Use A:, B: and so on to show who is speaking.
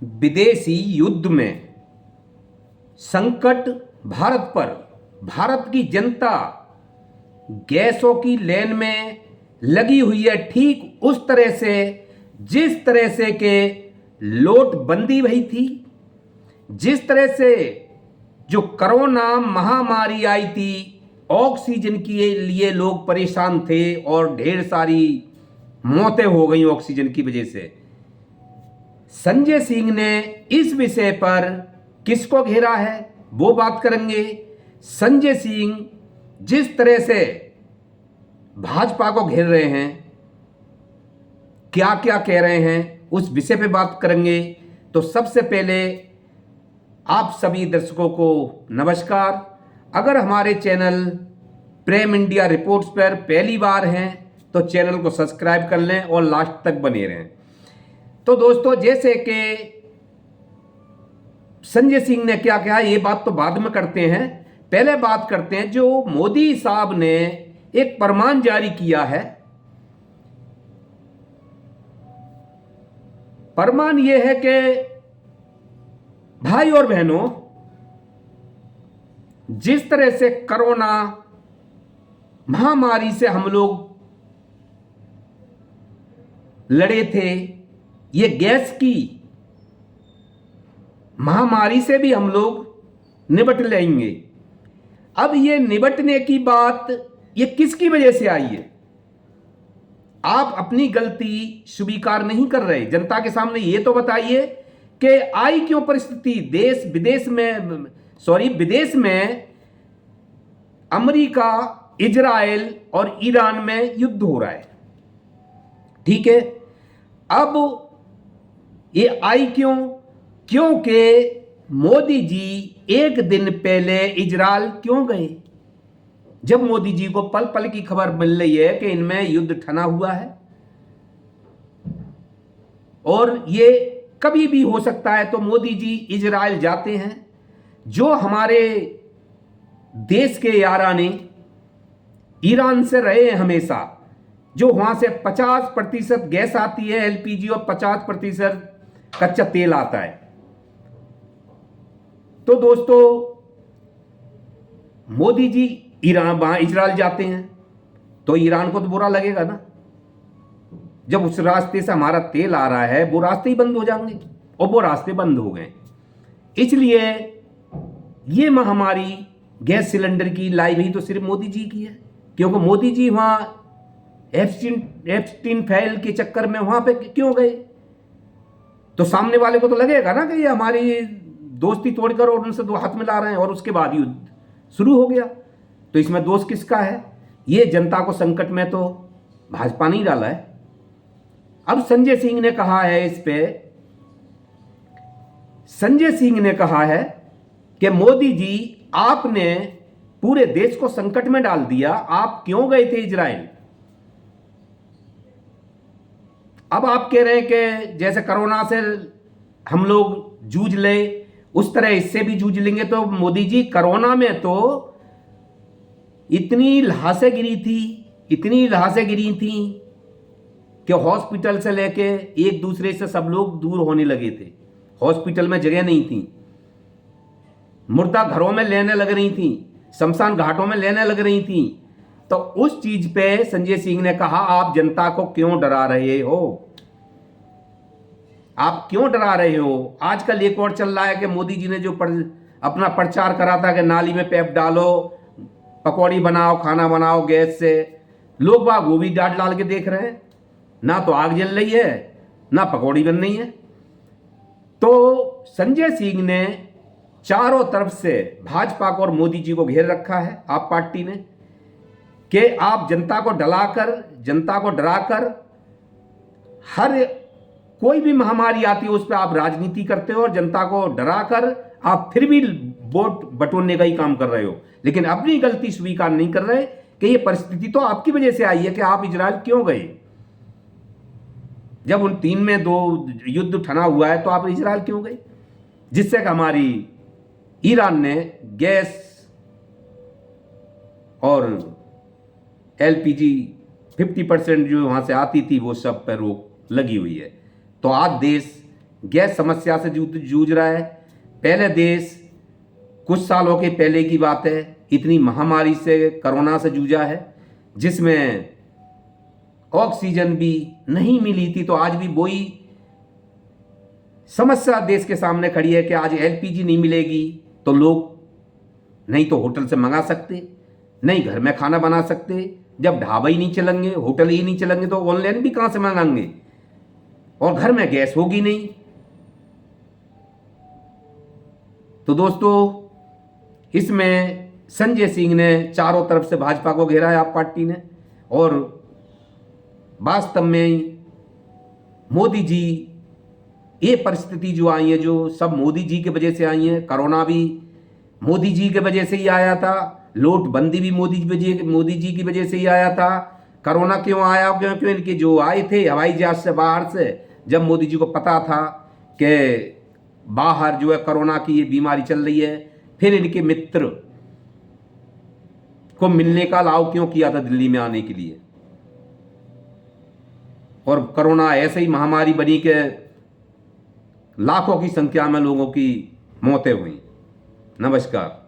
A: विदेशी युद्ध में संकट भारत पर, भारत की जनता गैसों की लेन में लगी हुई है, ठीक उस तरह से जिस तरह से के नोटबंदी हुई थी, जिस तरह से जो कोरोना महामारी आई थी, ऑक्सीजन के लिए लोग परेशान थे और ढेर सारी मौतें हो गई ऑक्सीजन की वजह से। संजय सिंह ने इस विषय पर किसको घेरा है वो बात करेंगे। संजय सिंह जिस तरह से भाजपा को घेर रहे हैं, क्या क्या कह रहे हैं, उस विषय पे बात करेंगे। तो सबसे पहले आप सभी दर्शकों को नमस्कार। अगर हमारे चैनल प्रेम इंडिया रिपोर्ट्स पर पहली बार हैं तो चैनल को सब्सक्राइब कर लें और लास्ट तक बने रहें। तो दोस्तों, जैसे कि संजय सिंह ने क्या कहा, ये बात तो बाद में करते हैं, पहले बात करते हैं जो मोदी साहब ने एक फरमान जारी किया है। फरमान यह है कि भाई और बहनों, जिस तरह से कोरोना महामारी से हम लोग लड़े थे, ये गैस की महामारी से भी हम लोग निपट लेंगे। अब ये निपटने की बात ये किसकी वजह से आई है? आप अपनी गलती स्वीकार नहीं कर रहे। जनता के सामने ये तो बताइए कि आई क्यों परिस्थिति, विदेश में अमेरिका, इजराइल और ईरान में युद्ध हो रहा है, ठीक है। अब ये आई क्यों? क्योंकि मोदी जी एक दिन पहले इजराइल क्यों गए? जब मोदी जी को पल पल की खबर मिल रही है कि इनमें युद्ध ठना हुआ है और ये कभी भी हो सकता है, तो मोदी जी इजराइल जाते हैं। जो हमारे देश के याराने ईरान से रहे हैं हमेशा, जो वहां से 50% गैस आती है एलपीजी और 50% कच्चा तेल आता है। तो दोस्तों, मोदी जी वहां इजराइल जाते हैं तो ईरान को तो बुरा लगेगा ना। जब उस रास्ते से हमारा तेल आ रहा है, वो रास्ते ही बंद हो जाएंगे और वो रास्ते बंद हो गए। इसलिए ये महामारी गैस सिलेंडर की लाई हुई तो सिर्फ मोदी जी की है, क्योंकि मोदी जी वहां एप्स्टीन फाइल के चक्कर में वहां पे क्यों गए? तो सामने वाले को तो लगेगा ना कि ये हमारी दोस्ती तोड़कर और उनसे दो हाथ मिला रहे हैं, और उसके बाद युद्ध शुरू हो गया। तो इसमें दोष किसका है? ये जनता को संकट में तो भाजपा नहीं डाला है। अब संजय सिंह ने कहा है इस पे, संजय सिंह ने कहा है कि मोदी जी आपने पूरे देश को संकट में डाल दिया, आप क्यों गए थे इजराइल? अब आप कह रहे हैं कि जैसे कोरोना से हम लोग जूझ ले उस तरह इससे भी जूझ लेंगे। तो मोदी जी, कोरोना में तो इतनी लाशें गिरी थी कि हॉस्पिटल से लेके एक दूसरे से सब लोग दूर होने लगे थे। हॉस्पिटल में जगह नहीं थी, मुर्दा घरों में लेने लग रही थी, शमशान घाटों में लेने लग रही थी। तो उस चीज पे संजय सिंह ने कहा, आप जनता को क्यों डरा रहे हो? आप क्यों डरा रहे हो? आजकल एक और चल रहा है कि मोदी जी ने जो अपना प्रचार करा था कि नाली में पैप डालो, पकौड़ी बनाओ, खाना बनाओ गैस से, लोग बाग वो भी डाल डाल के देख रहे हैं। ना तो आग जल रही है, ना पकौड़ी बन रही है। तो संजय सिंह ने चारों तरफ से भाजपा को और मोदी जी को घेर रखा है, आप पार्टी ने, कि आप जनता को डराकर हर कोई भी महामारी आती है उस पर आप राजनीति करते हो और जनता को डराकर आप फिर भी वोट बटोरने का ही काम कर रहे हो, लेकिन अपनी गलती स्वीकार नहीं कर रहे कि ये परिस्थिति तो आपकी वजह से आई है कि आप इजराइल क्यों गए। जब उन 3 में 2 युद्ध ठना हुआ है तो आप इजराइल क्यों गए? जिससे कि हमारी ईरान ने गैस और एलपीजी 50% जो वहां से आती थी वो सब पर रोक लगी हुई है। तो आज देश गैस समस्या से जूझ रहा है। पहले देश कुछ सालों के पहले की बात है, इतनी महामारी से, कोरोना से जूझा है, जिसमें ऑक्सीजन भी नहीं मिली थी। तो आज भी वही समस्या देश के सामने खड़ी है कि आज एलपीजी नहीं मिलेगी तो लोग नहीं तो होटल से मंगा सकते, नहीं घर में खाना बना सकते। जब ढाबा ही नहीं चलेंगे, होटल ही नहीं चलेंगे, तो ऑनलाइन भी कहां से मंगाएंगे, और घर में गैस होगी नहीं। तो दोस्तों, इसमें संजय सिंह ने चारों तरफ से भाजपा को घेरा है, आप पार्टी ने, और वास्तव में मोदी जी, ये परिस्थिति जो आई है, जो सब मोदी जी की वजह से आई है। कोरोना भी मोदी जी की वजह से ही आया था, नोटबंदी भी मोदी जी की वजह से ही आया था। कोरोना क्यों आया? क्योंकि इनके जो आए थे हवाई जहाज से बाहर से, जब मोदी जी को पता था कि बाहर जो है कोरोना की ये बीमारी चल रही है, फिर इनके मित्र को मिलने का अलाउ क्यों किया था दिल्ली में आने के लिए। और कोरोना ऐसे ही महामारी बनी कि लाखों की संख्या में लोगों की मौतें हुई। नमस्कार।